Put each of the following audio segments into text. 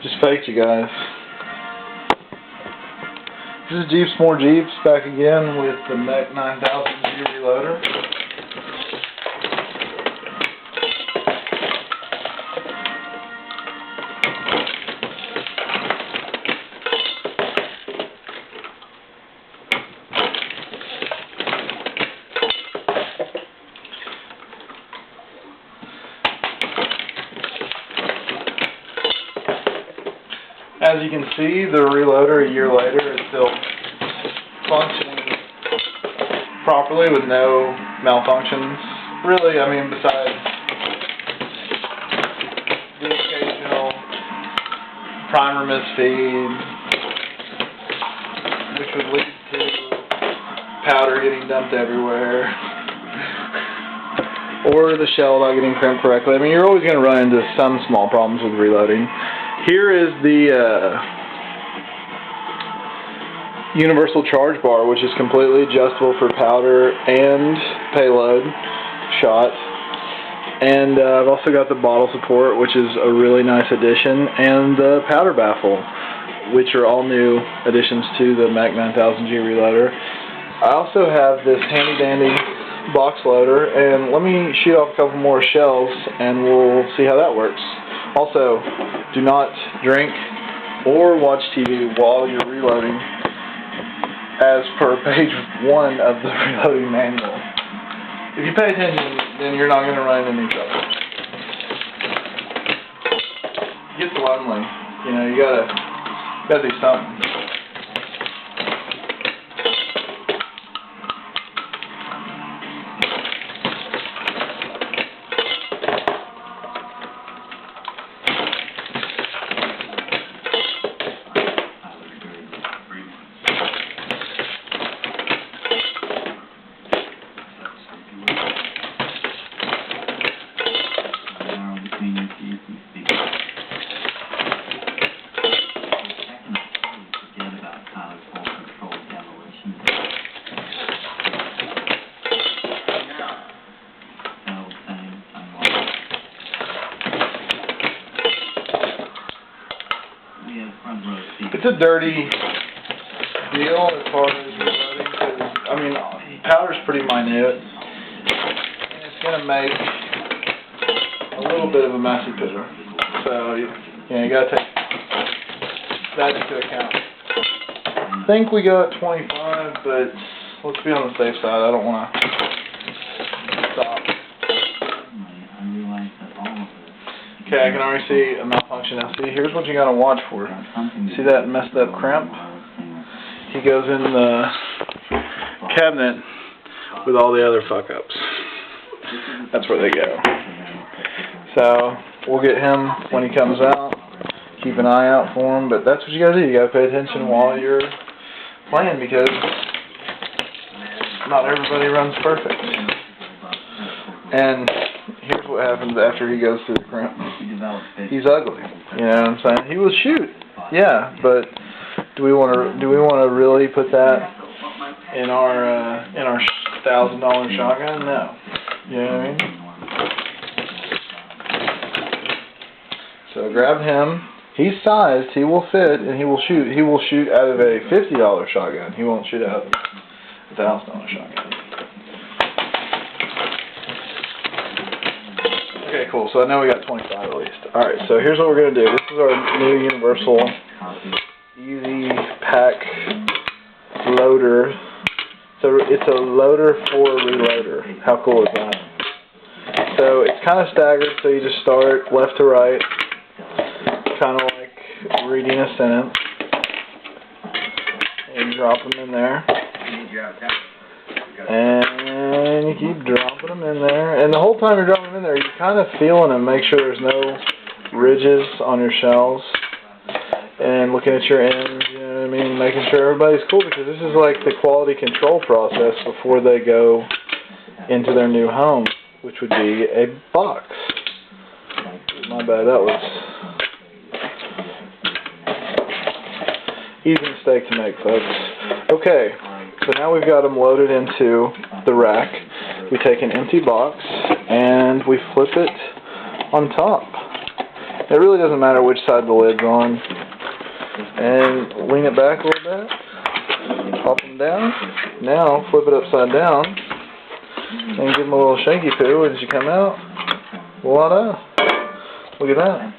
Just faked you guys. This is Jeeps More Jeeps back again with the Mech 9000G reloader. As you can see, the reloader a year later is still functioning properly with no malfunctions. Really, I mean, besides the occasional primer misfeed, which would lead to powder getting dumped everywhere, or the shell not getting crimped correctly. I mean, you're always going to run into some small problems with reloading. Here is the universal charge bar, which is completely adjustable for powder and payload shot. And I've also got the bottle support, which is a really nice addition, and the powder baffle, which are all new additions to the Mech 9000G reloader. I also have this handy dandy box loader, and let me shoot off a couple more shells and we'll see how that works. Also, do not drink or watch TV while you're reloading, as per page 1 of the reloading manual. If you pay attention, then you're not going to run into any trouble. It gets lonely. You know, you gotta do something. It's a dirty deal as far as reloading, because, I mean, powder's pretty minute, and it's going to make a little bit of a messy pitter. So, you got to take that into account. I think we go at 25, but let's be on the safe side. I don't want to stop. Okay, I can already see a malfunction. Now, see, here's what you got to watch for. See that messed up crimp? He goes in the cabinet with all the other fuck-ups. That's where they go. So, we'll get him when he comes out. Keep an eye out for him, but that's what you got to do. You got to pay attention while you're playing, because not everybody runs perfect. And here's what happens after he goes through the crimp. He's ugly. You know what I'm saying? He will shoot. Yeah, but do we want to really put that in our $1,000 shotgun? No. You know what I mean? So grab him. He's sized. He will fit, and he will shoot. He will shoot out of a $50 shotgun. He won't shoot out of a $1,000 shotgun. Okay, cool. So I know we got 25 at least. Alright, so here's what we're going to do. This is our new universal easy pack loader. So it's a loader for a reloader. How cool is that? So it's kind of staggered, so you just start left to right, kind of like reading a sentence, and drop them in there. And you keep dropping them in there. And the whole time you're dropping them in there, you're kind of feeling them, make sure there's no ridges on your shells. And looking at your ends, you know what I mean? Making sure everybody's cool, because this is like the quality control process before they go into their new home, which would be a box. My bad, that was easy mistake to make, folks. Okay. So now we've got them loaded into the rack. We take an empty box and we flip it on top. It really doesn't matter which side the lid's on. And lean it back a little bit. Pop them down. Now flip it upside down and give them a little shaky poo as you come out. Voila! Look at that.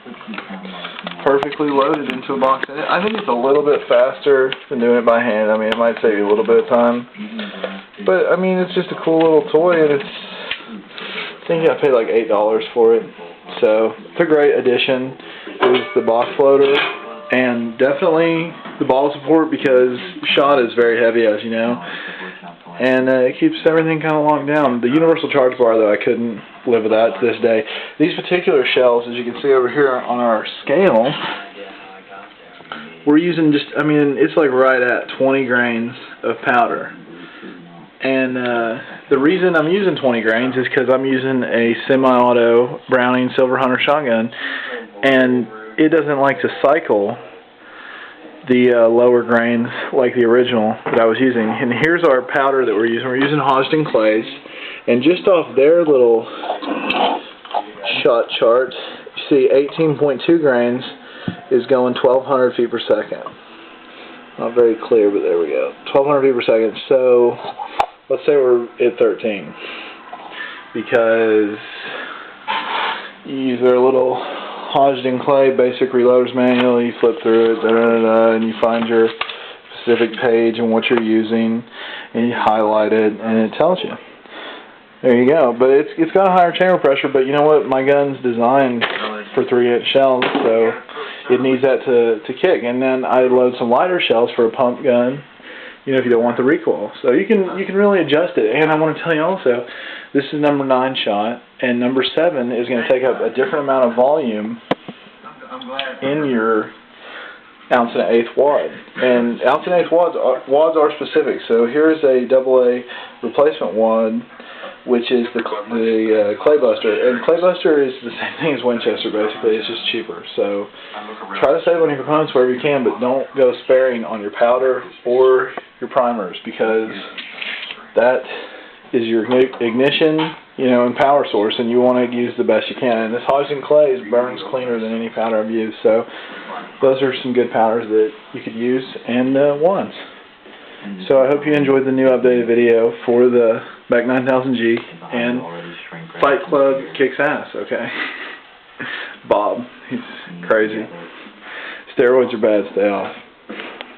Perfectly loaded into a box. And I think it's a little bit faster than doing it by hand. I mean, it might save you a little bit of time. But, I mean, it's just a cool little toy, and it's, I think I paid like $8 for it. So, it's a great addition. Is the box loader, and definitely the bottle support, because shot is very heavy, as you know. And it keeps everything kind of locked down. The universal charge bar, though, I couldn't live without to this day. These particular shells, as you can see over here on our scale, we're using just, I mean, it's like right at 20 grains of powder. And the reason I'm using 20 grains is because I'm using a semi-auto Browning Silver Hunter shotgun, and it doesn't like to cycle the lower grains like the original that I was using. And here's our powder that we're using. We're using Hodgdon clays, and just off their little shot chart, you see 18.2 grains is going 1,200 feet per second. Not very clear, but there we go. 1,200 feet per second. So let's say we're at 13, because you use their little Hodgdon clay basic reloader's manual. You flip through it, and you find your specific page and what you're using, and you highlight it, and it tells you. There you go. But it's got a higher chamber pressure, but you know what? My gun's designed for 3-inch shells, so it needs that to kick. And then I load some lighter shells for a pump gun, you know, if you don't want the recoil. So you can really adjust it. And I want to tell you also, this is number 9 shot, and number 7 is going to take up a different amount of volume in your ounce and 1/8 wad. And ounce and 1/8 wads are specific. So here's a AA replacement wad, which is the Claybuster. And Claybuster is the same thing as Winchester, basically. It's just cheaper. So try to save on your components wherever you can, but don't go sparing on your powder or your primers, because that is your ignition, you know, and power source, and you want to use the best you can. And this Hodgdon clay burns cleaner than any powder I've used. So those are some good powders that you could use, and wands. So I hope you enjoyed the new updated video for the Beck 9000G, and Fight Club kicks ass, okay? Bob, he's crazy. Steroids are bad, stay off.